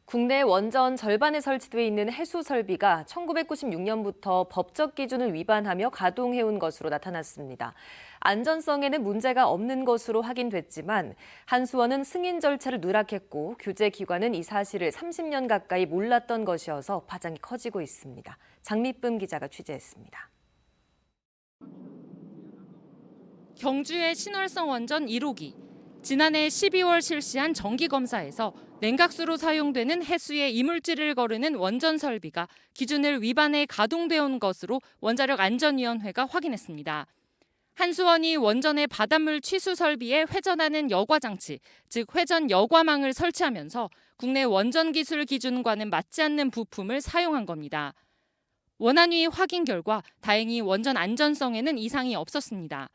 국내 원전 절반에 설치돼 있는 해수 설비가 1996년부터 법적 기준을 위반하며 가동해온 것으로 나타났습니다. 안전성에는 문제가 없는 것으로 확인됐지만 한수원은 승인 절차를 누락했고 규제기관은 이 사실을 30년 가까이 몰랐던 것이어서 파장이 커지고 있습니다. 장미쁨 기자가 취재했습니다. 경주의 신월성 원전 1호기. 지난해 12월 실시한 정기검사에서 냉각수로 사용되는 해수에 이물질을 거르는 원전 설비가 기준을 위반해 가동되어 온 것으로 원자력안전위원회가 확인했습니다. 한수원이 원전의 바닷물 취수 설비에 회전하는 여과장치, 즉 회전 여과망을 설치하면서 국내 원전 기술 기준과는 맞지 않는 부품을 사용한 겁니다. 원안위 확인 결과 다행히 원전 안전성에는 이상이 없었습니다.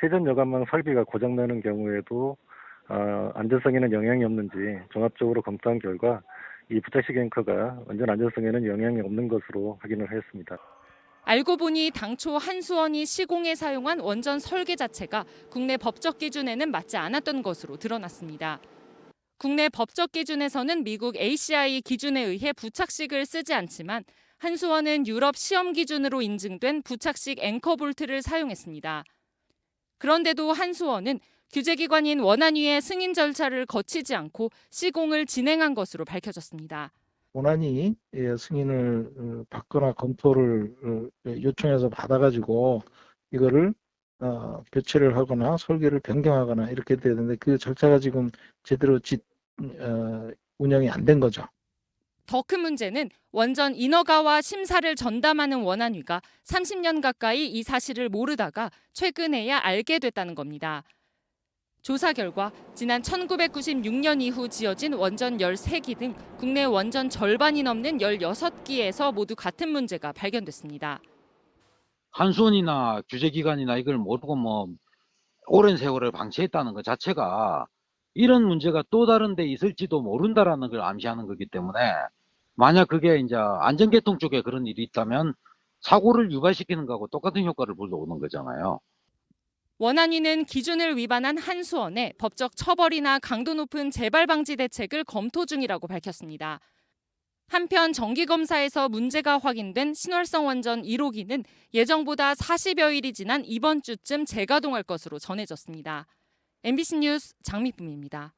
회전 여관망 설비가 고장나는 경우에도 안전성에는 영향이 없는지 종합적으로 검토한 결과 이 부착식 앵커가 원전 안전성에는 영향이 없는 것으로 확인을 하였습니다. 알고 보니 당초 한수원이 시공에 사용한 원전 설계 자체가 국내 법적 기준에는 맞지 않았던 것으로 드러났습니다. 국내 법적 기준에서는 미국 ACI 기준에 의해 부착식을 쓰지 않지만 한수원은 유럽 시험 기준으로 인증된 부착식 앵커 볼트를 사용했습니다. 그런데도 한수원은 규제기관인 원안위의 승인 절차를 거치지 않고 시공을 진행한 것으로 밝혀졌습니다. 원안위 승인을 받거나 검토를 요청해서 받아가지고 이거를 교체를 하거나 설계를 변경하거나 이렇게 돼야 되는데 그 절차가 지금 제대로 운영이 안 된 거죠. 더 큰 문제는 원전 인허가와 심사를 전담하는 원안위가 30년 가까이 이 사실을 모르다가 최근에야 알게 됐다는 겁니다. 조사 결과 지난 1996년 이후 지어진 원전 13기 등 국내 원전 절반이 넘는 16기에서 모두 같은 문제가 발견됐습니다. 한수원이나 규제기관이나 이걸 모르고 오랜 세월을 방치했다는 것 자체가 이런 문제가 또 다른 데 있을지도 모른다라는 걸 암시하는 거기 때문에 만약 그게 이제 안전계통 쪽에 그런 일이 있다면 사고를 유발시키는 거하고 똑같은 효과를 불러오는 거잖아요. 원안위는 기준을 위반한 한수원에 법적 처벌이나 강도 높은 재발 방지 대책을 검토 중이라고 밝혔습니다. 한편 정기검사에서 문제가 확인된 신월성 원전 1호기는 예정보다 40여일이 지난 이번 주쯤 재가동할 것으로 전해졌습니다. MBC 뉴스 장미쁨입니다.